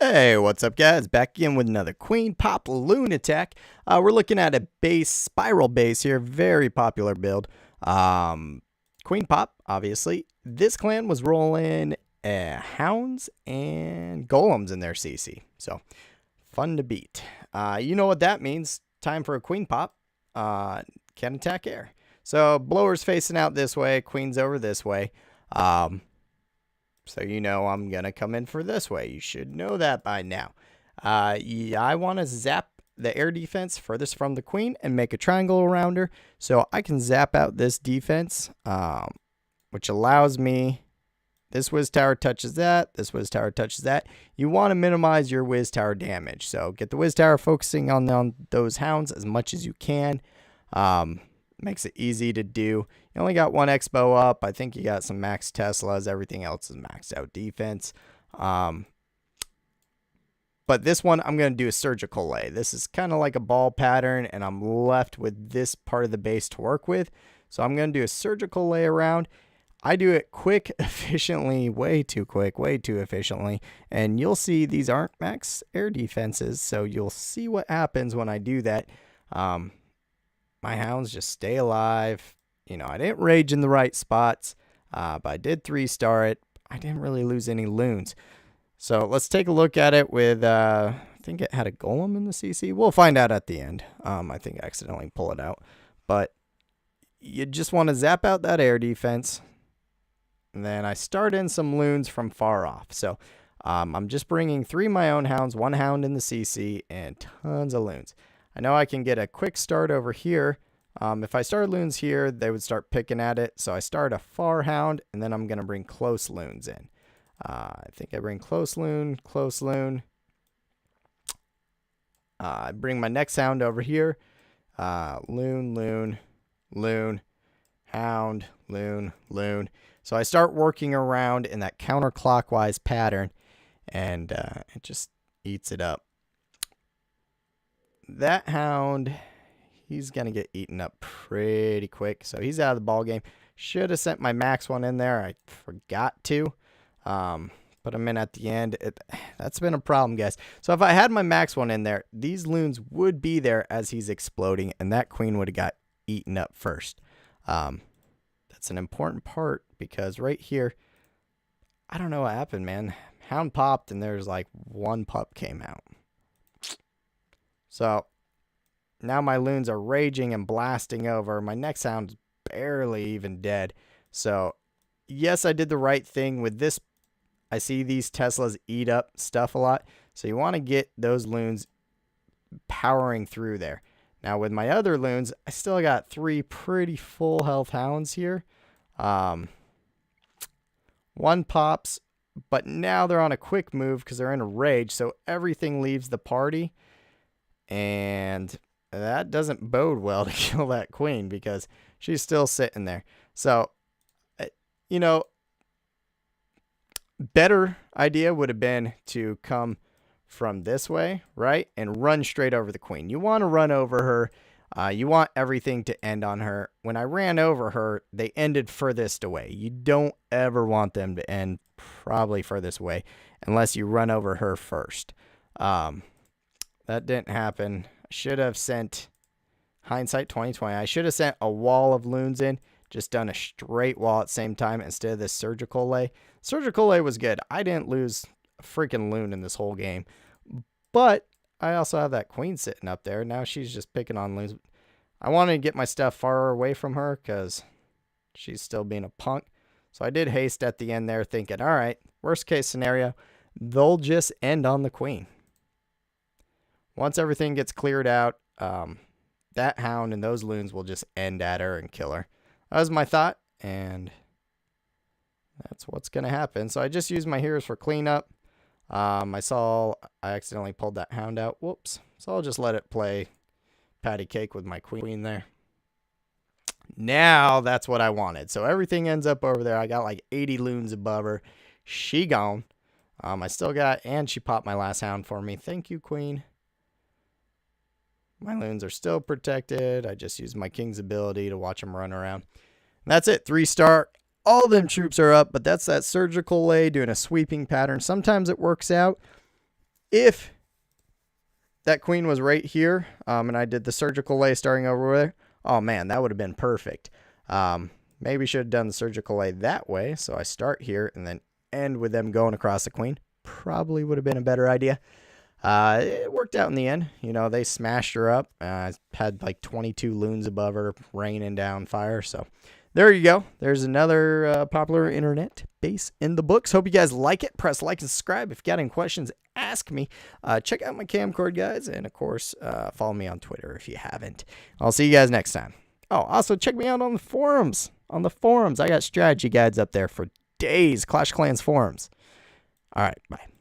Hey, what's up guys? Back again with another Queen Pop LOON attack. We're looking at a base, spiral base here, very popular build. Queen Pop, obviously. This clan was rolling hounds and golems in their CC, so fun to beat. You know what that means, time for a Queen Pop. Can attack air. So blower's facing out this way, queen's over this way. So you know I'm going to come in for this way. You should know that by now. Yeah, I want to zap the air defense furthest from the queen and make a triangle around her. So I can zap out this defense, which allows me... This whiz tower touches that. This whiz tower touches that. You want to minimize your whiz tower damage. So get the whiz tower focusing on those hounds as much as you can. Makes it easy to do. You only got one expo up. I think you got some max Teslas. Everything else is maxed out defense. But this one, I'm going to do a surgical lay. This is kind of like a ball pattern, and I'm left with this part of the base to work with. So I'm going to do a surgical lay around. I do it quick, efficiently, way too quick, way too efficiently. And you'll see these aren't max air defenses, so you'll see what happens when I do that. My hounds just stay alive. You know, I didn't rage in the right spots, but I did 3-star it. I didn't really lose any loons. So let's take a look at it with, I think it had a golem in the CC. We'll find out at the end. I think I accidentally pull it out. But you just want to zap out that air defense. And then I start in some loons from far off. So I'm just bringing 3 of my own hounds, 1 hound in the CC, and tons of loons. I know I can get a quick start over here. If I start loons here, they would start picking at it. So I start a far hound, and then I'm going to bring close loons in. I think I bring close loon, close loon. I bring my next hound over here. Loon, loon, loon, hound, loon, loon. So I start working around in that counterclockwise pattern, and it just eats it up. That hound, he's going to get eaten up pretty quick. So he's out of the ball game. Should have sent my max one in there. I forgot to. Put him in at the end. That's been a problem, guys. So if I had my max one in there, these loons would be there as he's exploding, and that queen would have got eaten up first. That's an important part because right here, I don't know what happened, man. Hound popped, and there's like 1 pup came out. So now my loons are raging and blasting over. My next hound's barely even dead. So yes, I did the right thing with this. I see these Teslas eat up stuff a lot. So you want to get those loons powering through there. Now with my other loons, I still got 3 pretty full health hounds here. 1 pops, but now they're on a quick move because they're in a rage. So everything leaves the party. And that doesn't bode well to kill that queen because she's still sitting there. So, you know, better idea would have been to come from this way, right? And run straight over the queen. You want to run over her. You want everything to end on her. When I ran over her, they ended furthest away. You don't ever want them to end probably furthest away unless you run over her first. That didn't happen. I should have sent, hindsight 2020, I should have sent a wall of loons in, just done a straight wall at the same time instead of this surgical lay. Surgical lay was good. I didn't lose a freaking loon in this whole game. But I also have that queen sitting up there. Now she's just picking on loons. I wanted to get my stuff far away from her because she's still being a punk. So I did haste at the end there thinking, all right, worst case scenario, they'll just end on the queen. Once everything gets cleared out, that hound and those loons will just end at her and kill her. That was my thought, and that's what's going to happen. So I just used my heroes for cleanup. I accidentally pulled that hound out. Whoops. So I'll just let it play patty cake with my queen there. Now that's what I wanted. So everything ends up over there. I got like 80 loons above her. She gone. I still got, and she popped my last hound for me. Thank you, queen. My loons are still protected. I just used my king's ability to watch them run around. And that's it. 3-star. All them troops are up, but that's that surgical lay doing a sweeping pattern. Sometimes it works out. if that queen was right here, and I did the surgical lay starting over there, oh man, that would have been perfect. Maybe should have done the surgical lay that way. So I start here and then end with them going across the queen. Probably would have been a better idea. It worked out in the end. You know, they smashed her up. Had like 22 loons above her, raining down fire. So there you go. There's another popular internet base in the books. Hope you guys like it. Press like and subscribe. If you got any questions, ask me. Check out my camcord guides. And, of course, follow me on Twitter if you haven't. I'll see you guys next time. Oh, also check me out on the forums. I got strategy guides up there for days. Clash of Clans forums. All right, bye.